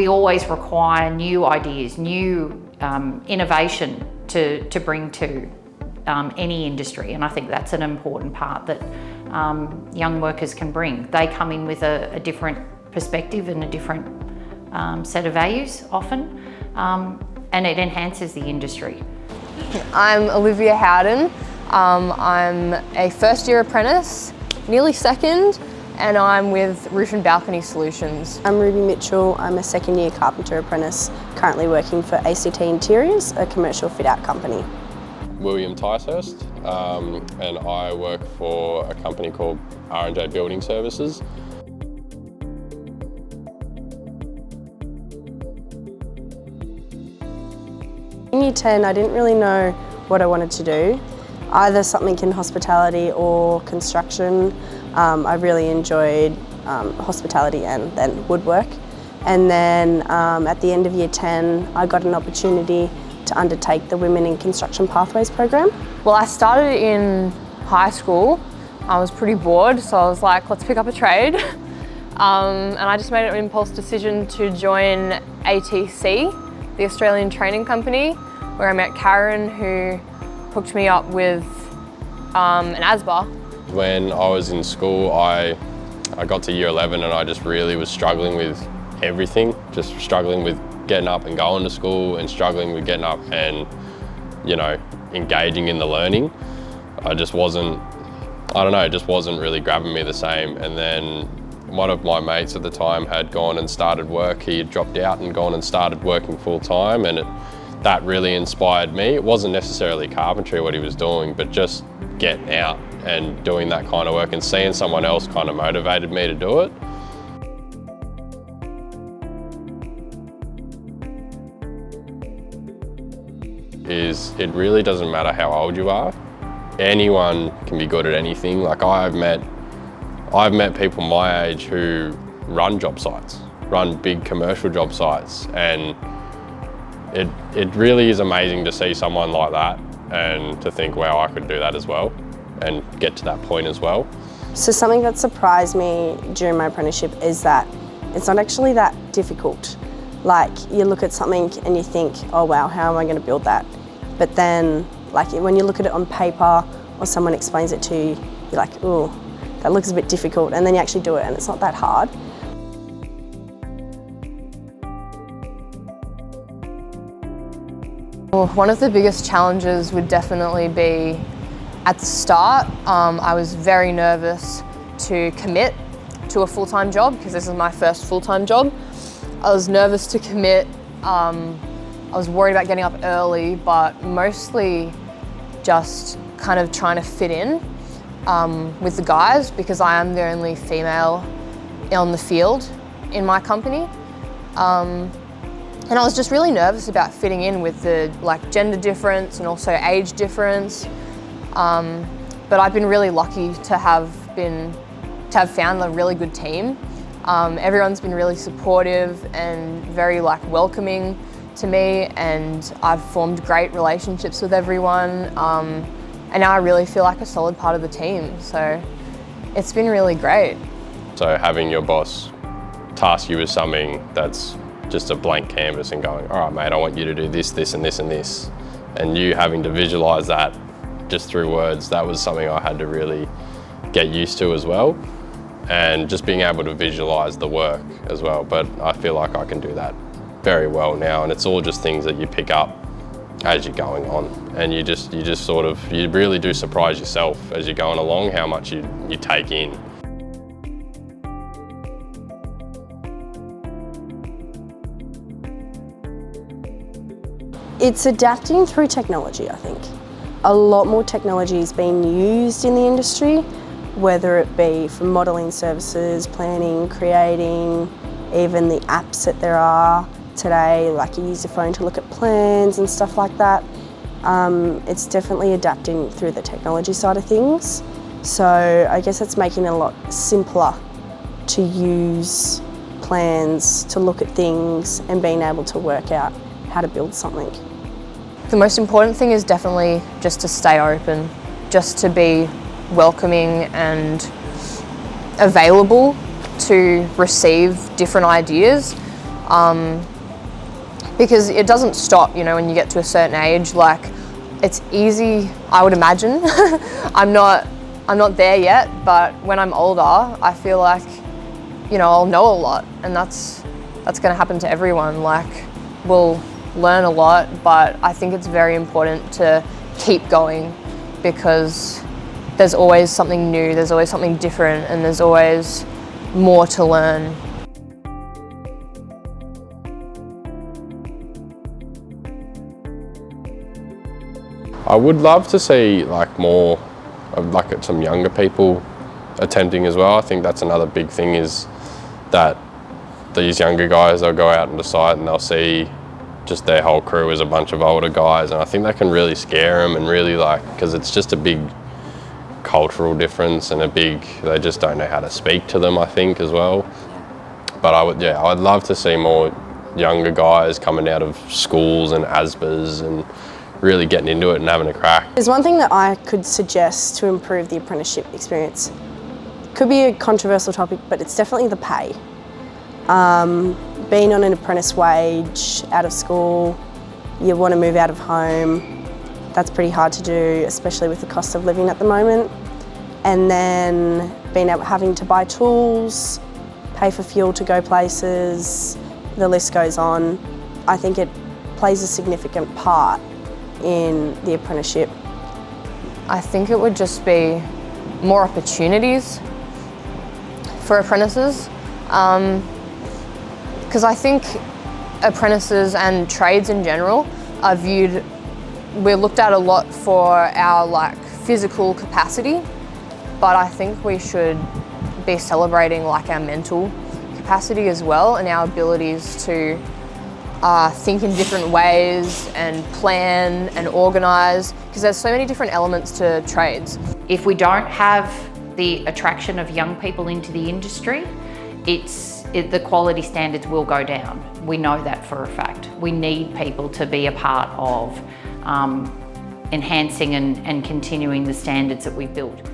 we always require new ideas, new innovation to bring to any industry, and I think that's an important part that young workers can bring. They come in with a different perspective and a different set of values often, and it enhances the industry. I'm Olivia Howden. I'm a first year apprentice, nearly second, and I'm with Roof and Balcony Solutions. I'm Ruby Mitchell. I'm a second year carpenter apprentice, currently working for ACT Interiors, a commercial fit out company. William Ticehurst, and I work for a company called R&J Building Services. In year 10, I didn't really know what I wanted to do, either something in hospitality or construction. I really enjoyed hospitality and then woodwork. And then at the end of year 10, I got an opportunity to undertake the Women in Construction Pathways program. Well, I started in high school. I was pretty bored, so I was like, let's pick up a trade. And I just made an impulse decision to join ATC, the Australian Training Company, where I met Karen, who hooked me up with an ASBA. When I was in school, I got to year 11 and I just really was struggling with everything, just struggling with getting up and going to school and struggling with getting up and, you know, engaging in the learning. I just wasn't, I don't know, it just wasn't really grabbing me the same. And then one of my mates at the time had gone and started work. He had dropped out and gone and started working full time, and that really inspired me. It wasn't necessarily carpentry what he was doing, but just getting out and doing that kind of work and seeing someone else kind of motivated me to do it. It really doesn't matter how old you are. Anyone can be good at anything. Like I've met people my age who run job sites, run big commercial job sites, and it really is amazing to see someone like that and to think, wow, I could do that as well and get to that point as well. So something that surprised me during my apprenticeship is that it's not actually that difficult. Like you look at something and you think, oh wow, how am I going to build that? But then like when you look at it on paper or someone explains it to you, you're like, oh, that looks a bit difficult, and then you actually do it and it's not that hard. Well, one of the biggest challenges would definitely be at the start. I was very nervous to commit to a full-time job because this is my first full-time job. I was nervous to commit. I was worried about getting up early, but mostly just kind of trying to fit in with the guys because I am the only female on the field in my company. And I was just really nervous about fitting in with the gender difference and also age difference. But I've been really lucky to have found a really good team. Everyone's been really supportive and very welcoming to me, and I've formed great relationships with everyone. And now I really feel like a solid part of the team. So it's been really great. So having your boss task you with something that's just a blank canvas and going, all right, mate, I want you to do this, this, and this, and this. And you having to visualize that just through words, that was something I had to really get used to as well. And just being able to visualize the work as well. But I feel like I can do that very well now. And it's all just things that you pick up as you're going on. And you really do surprise yourself as you're going along how much you take in. It's adapting through technology, I think. A lot more technology is being used in the industry, whether it be for modelling services, planning, creating, even the apps that there are today, like you use your phone to look at plans and stuff like that. It's definitely adapting through the technology side of things. So I guess it's making it a lot simpler to use plans, to look at things and being able to work out how to build something. The most important thing is definitely just to stay open, just to be welcoming and available to receive different ideas. because it doesn't stop, you know, when you get to a certain age. Like, it's easy, I would imagine. I'm not there yet, but when I'm older, I feel like, you know, I'll know a lot, and that's going to happen to everyone. Like, we'll learn a lot, but I think it's very important to keep going, because there's always something new, there's always something different, and there's always more to learn. I would love to see like more of like some younger people attending as well. I think that's another big thing, is that these younger guys, they'll go out on the site and they'll see just their whole crew as a bunch of older guys, and I think that can really scare them, and really, like, because it's just a big cultural difference, and they just don't know how to speak to them, I think, as well. But I'd love to see more younger guys coming out of schools and ASBAs and really getting into it and having a crack. There's one thing that I could suggest to improve the apprenticeship experience. Could be a controversial topic, but it's definitely the pay. Being on an apprentice wage out of school, you want to move out of home. That's pretty hard to do, especially with the cost of living at the moment. And then having to buy tools, pay for fuel to go places, the list goes on. I think it plays a significant part in the apprenticeship. I think it would just be more opportunities for apprentices, because I think apprentices and trades in general are we're looked at a lot for our like physical capacity, but I think we should be celebrating like our mental capacity as well, and our abilities to think in different ways and plan and organise, because there's so many different elements to trades. If we don't have the attraction of young people into the industry, the quality standards will go down. We know that for a fact. We need people to be a part of enhancing and continuing the standards that we've built.